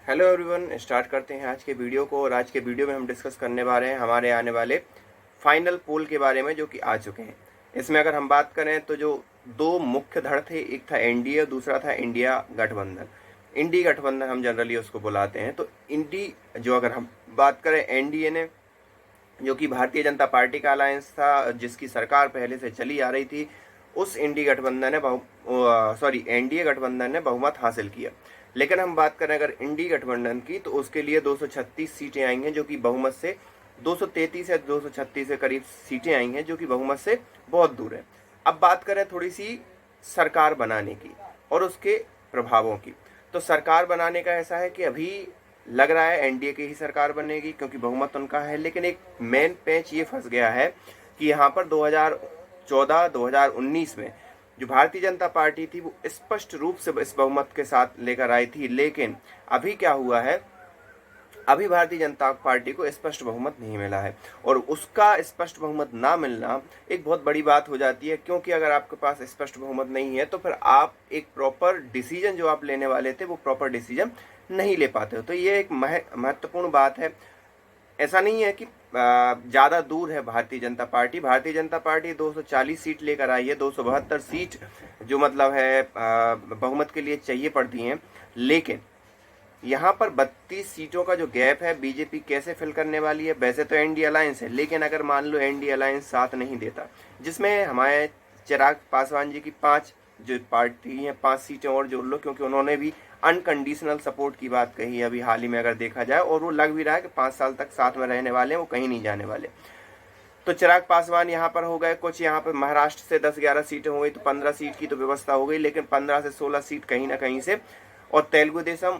Hello everyone, start करते हैं आज के वीडियो को। और आज के वीडियो में हम डिस्कस करने वाले हैं हमारे आने वाले फाइनल पोल के बारे में जो कि आ चुके हैं। इसमें अगर हम बात करें तो जो दो मुख्य धड़ थे, एक था एनडीए, दूसरा था इंडिया गठबंधन। इंडी गठबंधन हम जनरली उसको बुलाते हैं। तो इंडी जो अगर हम बात करें, एनडीए ने जो कि भारतीय जनता पार्टी का अलायंस था, जिसकी सरकार पहले से चली आ रही थी, उस इंडी गठबंधन ने एनडीए गठबंधन ने बहुमत हासिल किया। लेकिन हम बात करें अगर इंडी गठबंधन की, तो उसके लिए 236 सीटें आई हैं, जो कि बहुमत से 233 या 236 के करीब सीटें आई हैं, जो कि बहुमत से बहुत दूर है। अब बात करें थोड़ी सी सरकार बनाने की और उसके प्रभावों की। तो सरकार बनाने का ऐसा है कि अभी लग रहा है एनडीए की ही सरकार बनेगी, क्योंकि बहुमत उनका है। लेकिन एक मेन पेंच ये फंस गया है कि यहाँ पर 2014-2019 में जो भारतीय जनता पार्टी थी वो स्पष्ट रूप से इस बहुमत के साथ लेकर आई थी। लेकिन अभी क्या हुआ है, अभी भारतीय जनता पार्टी को स्पष्ट बहुमत नहीं मिला है। और उसका स्पष्ट बहुमत ना मिलना एक बहुत बड़ी बात हो जाती है, क्योंकि अगर आपके पास स्पष्ट बहुमत नहीं है तो फिर आप एक प्रॉपर डिसीजन जो आप लेने वाले थे वो प्रॉपर डिसीजन नहीं ले पाते हो। तो ये एक महत्वपूर्ण बात है। ऐसा नहीं है कि ज़्यादा दूर है Bharatiya Janata party. Bharatiya Janata party 240 seat लेकर आई है, 272 सीट जो मतलब है बहुमत के लिए चाहिए पड़ती हैं। लेकिन यहाँ पर 32 सीटों का जो गैप है, बीजेपी कैसे फिल करने वाली है? वैसे तो एनडीए अलायंस है, लेकिन अगर मान लो एनडीए अलायंस साथ नहीं देता, जिसमें हमारे चिराग पासवान जी की 5 जो पार्टी हैं 5 सीटें और जोड़ लो, क्योंकि उन्होंने भी अनकंडीशनल सपोर्ट की बात कही अभी हाल ही में अगर देखा जाए, और वो लग भी रहा है कि 5 साल तक साथ में रहने वाले हैं, वो कहीं नहीं जाने वाले। तो चिराग पासवान यहाँ पर हो गए, कुछ यहाँ पर महाराष्ट्र से 10-11 सीटें हो गई, तो 15 सीट की तो व्यवस्था हो गई, लेकिन 15 से 16 सीट कहीं ना कहीं से। और तेलुगु देशम,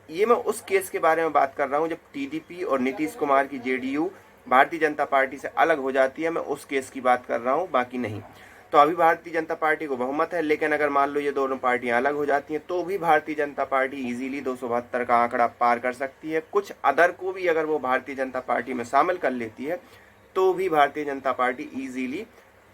ये मैं उस केस के बारे में बात कर रहा हूँ जब टीडीपी और नीतीश कुमार की जेडीयू भारतीय जनता पार्टी से अलग हो जाती है, मैं उस केस की बात कर रहा हूँ, बाकी नहीं। तो अभी भारतीय जनता पार्टी को बहुमत है, लेकिन अगर मान लो ये दोनों पार्टियां अलग हो जाती हैं तो भी भारतीय जनता पार्टी इजीली 272 का आंकड़ा पार कर सकती है। कुछ अदर को भी अगर वो भारतीय जनता पार्टी में शामिल कर लेती है तो भी Bharatiya Janata party easily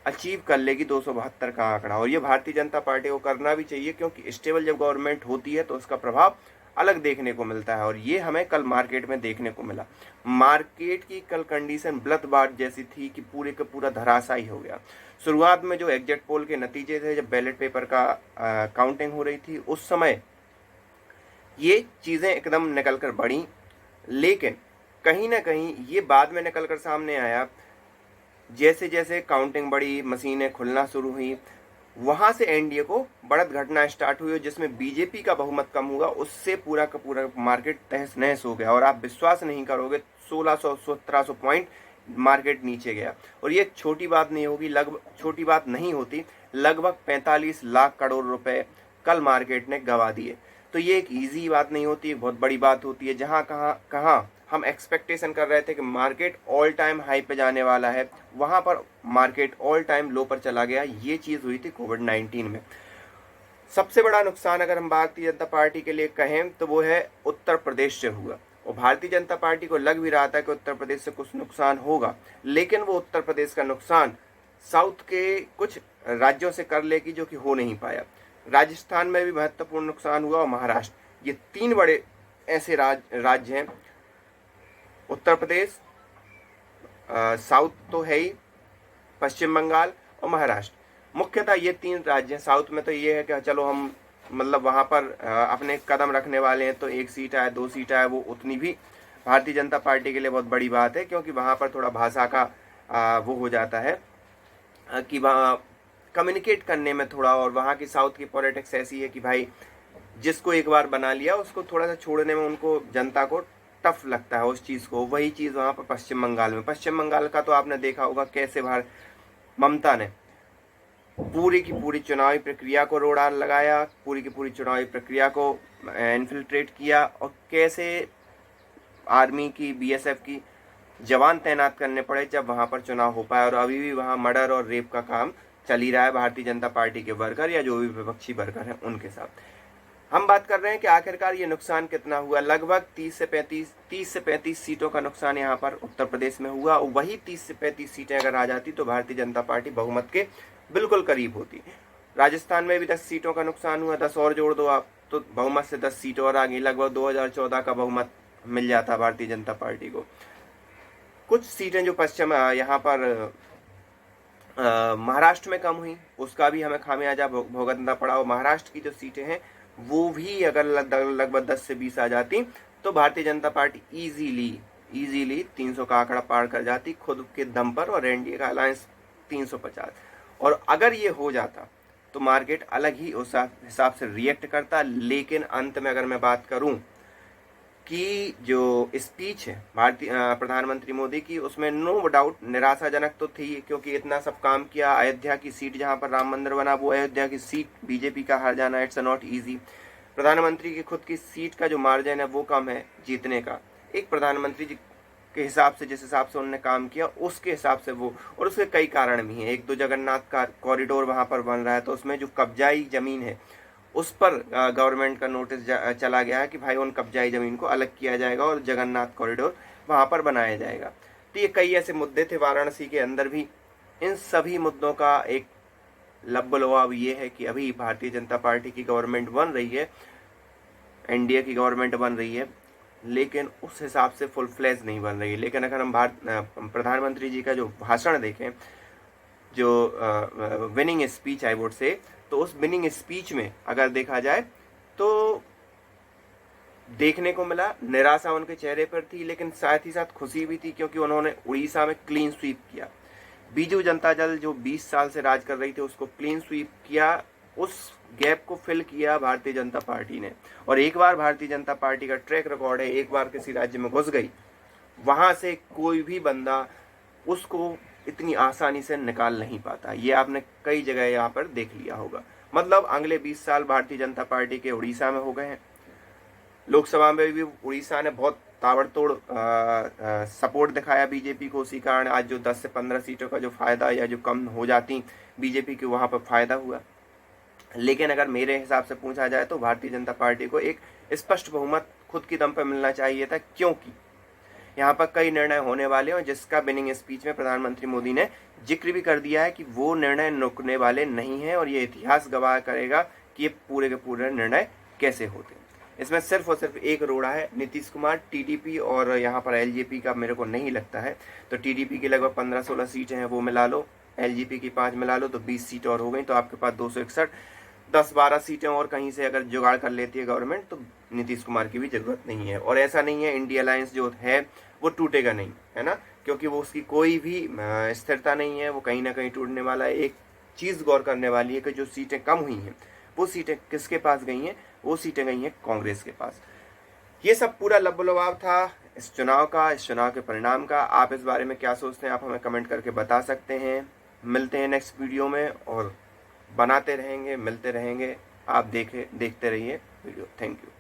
achieve कर लेगी 272 का आंकड़ा। और ये भारतीय जनता पार्टी को करना भी चाहिए, क्योंकि स्टेबल जब गवर्नमेंट होती है तो उसका प्रभाव अलग देखने को मिलता है। और ये हमें कल मार्केट में देखने को मिला। मार्केट की कल कंडीशन ब्लथबाथ जैसी थी कि पूरे का पूरा धराशायी हो गया। शुरुआत में जो एग्जिट पोल के नतीजे थे, जब बैलेट पेपर का काउंटिंग हो रही थी, उस समय ये चीज़ें एकदम निकल कर बढ़ी। लेकिन कहीं ना कहीं ये बाद में निकल कर सामने आया, जैसे जैसे काउंटिंग बढ़ी, मशीनें खुलना शुरू हुई, वहां से एनडीए को बढ़त घटना स्टार्ट हुई, जिसमें बीजेपी का बहुमत कम हुआ। उससे पूरा का पूरा मार्केट तहस नहस हो गया। और आप विश्वास नहीं करोगे, 1600-1700 पॉइंट मार्केट नीचे गया। और ये छोटी बात नहीं होगी, लगभग छोटी बात नहीं होती, लगभग 45 लाख करोड़ रुपए कल मार्केट ने गंवा दिए। तो ये एक इजी बात नहीं होती, एक बहुत बड़ी बात होती है। जहाँ कहाँ हम एक्सपेक्टेशन कर रहे थे कि मार्केट ऑल टाइम हाई पे जाने वाला है, वहां पर मार्केट ऑल टाइम लो पर चला गया। ये चीज़ हुई थी कोविड-19 में। सबसे बड़ा नुकसान अगर हम भारतीय जनता पार्टी के लिए कहें तो वो है उत्तर प्रदेश से हुआ। और भारतीय जनता पार्टी को लग भी रहा था कि उत्तर प्रदेश से कुछ नुकसान होगा, लेकिन वो उत्तर प्रदेश का नुकसान साउथ के कुछ राज्यों से कर लेगी, जो कि हो नहीं पाया। राजस्थान में भी महत्वपूर्ण नुकसान हुआ और महाराष्ट्र, ये 3 बड़े ऐसे राज्य हैं। उत्तर प्रदेश, साउथ तो है ही, पश्चिम बंगाल और महाराष्ट्र, मुख्यतः ये 3 राज्य हैं। साउथ में तो ये है कि चलो हम मतलब वहाँ पर अपने कदम रखने वाले हैं, तो 1 सीट आए 2 सीट आए, वो उतनी भी भारतीय जनता पार्टी के लिए बहुत बड़ी बात है, क्योंकि वहाँ पर थोड़ा भाषा का वो हो जाता है कि वहाँ कम्युनिकेट करने में थोड़ा। और वहाँ की साउथ की पॉलिटिक्स ऐसी है कि भाई जिसको एक बार बना लिया उसको थोड़ा सा छोड़ने में उनको, जनता को टफ लगता है उस चीज़ को। वही चीज़ वहाँ पर पश्चिम बंगाल का तो आपने देखा होगा कैसे ममता ने पूरी की पूरी चुनावी प्रक्रिया को रोड़ा लगाया, पूरी की पूरी चुनावी प्रक्रिया को इन्फिल्ट्रेट किया, और कैसे आर्मी की, बीएसएफ की जवान तैनात करने पड़े जब वहाँ पर चुनाव हो पाए। और अभी भी वहाँ मर्डर और रेप का काम चल ही रहा है भारतीय जनता पार्टी के वर्कर या जो भी विपक्षी वर्कर हैं उनके साथ। हम बात कर रहे हैं कि आखिरकार ये नुकसान कितना हुआ। लगभग 30 से 35 सीटों का नुकसान यहाँ पर उत्तर प्रदेश में हुआ। वही 30 से 35 सीटें अगर आ जाती तो भारतीय जनता पार्टी बहुमत के बिल्कुल करीब होती। राजस्थान में भी 10 सीटों का नुकसान हुआ, 10 और जोड़ दो आप तो बहुमत से 10 सीट और आ गई, लगभग 2014 का बहुमत मिल जाता भारतीय जनता पार्टी को। कुछ सीटें जो पश्चिम यहाँ पर महाराष्ट्र में कम हुई, उसका भी हमें खामियाजा भुगतना पड़ा। और महाराष्ट्र की जो सीटें हैं वो भी अगर लगभग 10 से 20 आ जाती तो भारतीय जनता पार्टी इजीली 300 का आंकड़ा पार कर जाती खुद के दम पर, और एनडीए का अलायंस 350। और अगर ये हो जाता तो मार्केट अलग ही उस हिसाब से रिएक्ट करता। लेकिन अंत में अगर मैं बात करूं कि जो स्पीच है भारतीय प्रधानमंत्री मोदी की, उसमें नो डाउट निराशाजनक तो थी, क्योंकि इतना सब काम किया। अयोध्या की सीट जहां पर राम मंदिर बना, वो अयोध्या की सीट बीजेपी का हार जाना इट्स नॉट इजी। प्रधानमंत्री की खुद की सीट का जो मार्जिन है वो कम है जीतने का। एक प्रधानमंत्री जी के हिसाब से, जिस हिसाब से उन्होंने काम किया उसके हिसाब से वो, और उसके कई कारण भी हैं। एक तो जगन्नाथ का कॉरिडोर वहां पर बन रहा है, तो उसमें जो कब्जाई जमीन है उस पर गवर्नमेंट का नोटिस चला गया है कि भाई उन कब्जाई जमीन को अलग किया जाएगा और जगन्नाथ कॉरिडोर वहां पर बनाया जाएगा। तो ये कई ऐसे मुद्दे थे वाराणसी के अंदर भी। इन सभी मुद्दों का एक लबलवाब ये है कि अभी भारतीय जनता पार्टी की गवर्नमेंट बन रही है, एनडीए की गवर्नमेंट बन रही है, लेकिन उस हिसाब से फुल फ्लेज नहीं बन रही है। लेकिन अगर हम प्रधानमंत्री जी का जो भाषण देखें, जो winning speech I would say, तो उस विनिंग स्पीच में अगर देखा जाए तो देखने को मिला निराशा उनके चेहरे पर थी, लेकिन साथ ही साथ खुशी भी थी, क्योंकि उन्होंने उड़ीसा में क्लीन स्वीप किया। बीजू जनता दल जो 20 साल से राज कर रही थी उसको क्लीन स्वीप किया, उस गैप को फिल किया भारतीय जनता पार्टी ने। और एक बार भारतीय जनता पार्टी का ट्रैक रिकॉर्ड है, एक बार किसी राज्य में घुस गई, वहां से कोई भी बंदा उसको इतनी आसानी से निकाल नहीं पाता। ये आपने कई जगह यहाँ पर देख लिया होगा। मतलब अगले 20 साल भारतीय जनता पार्टी के उड़ीसा में हो गए हैं। लोकसभा में भी उड़ीसा ने बहुत ताबड़तोड़ सपोर्ट दिखाया बीजेपी को, उसी कारण आज जो 10 से 15 सीटों का जो फायदा या जो कम हो जाती बीजेपी की, वहां पर फायदा हुआ। लेकिन अगर मेरे हिसाब से पूछा जाए तो भारतीय जनता पार्टी को एक स्पष्ट बहुमत खुद की दम पर मिलना चाहिए था, क्योंकि यहाँ पर कई निर्णय होने वाले हैं, जिसका विनिंग स्पीच में प्रधानमंत्री मोदी ने जिक्र भी कर दिया है कि वो निर्णय रुकने वाले नहीं हैं, और ये इतिहास गवाह करेगा कि ये पूरे के पूरे निर्णय कैसे होते हैं। इसमें सिर्फ और सिर्फ एक रोड़ा है, नीतीश कुमार, टीडीपी और यहाँ पर एलजेपी का मेरे को नहीं लगता है। तो टीडीपी की लगभग 15-16 सीटें हैं, वो मिला लो, एलजेपी की 5 मिला लो तो 20 सीट और हो गई, तो आपके पास 261, 10-12 सीटें और कहीं से अगर जुगाड़ कर लेती है गवर्नमेंट तो नीतीश कुमार की भी जरूरत नहीं है। और ऐसा नहीं है इंडिया अलायंस जो है वो टूटेगा नहीं, है ना, क्योंकि वो उसकी कोई भी स्थिरता नहीं है, वो कहीं ना कहीं टूटने वाला है। एक चीज़ गौर करने वाली है कि जो सीटें कम हुई हैं वो सीटें किसके पास गई हैं, वो सीटें गई हैं कांग्रेस के पास। ये सब पूरा लबलवाब था इस चुनाव का, इस चुनाव के परिणाम का। आप इस बारे में क्या सोचते हैं, आप हमें कमेंट करके बता सकते हैं। मिलते हैं नेक्स्ट वीडियो में, और बनाते रहेंगे, मिलते रहेंगे। आप देखते रहिए वीडियो। Thank you.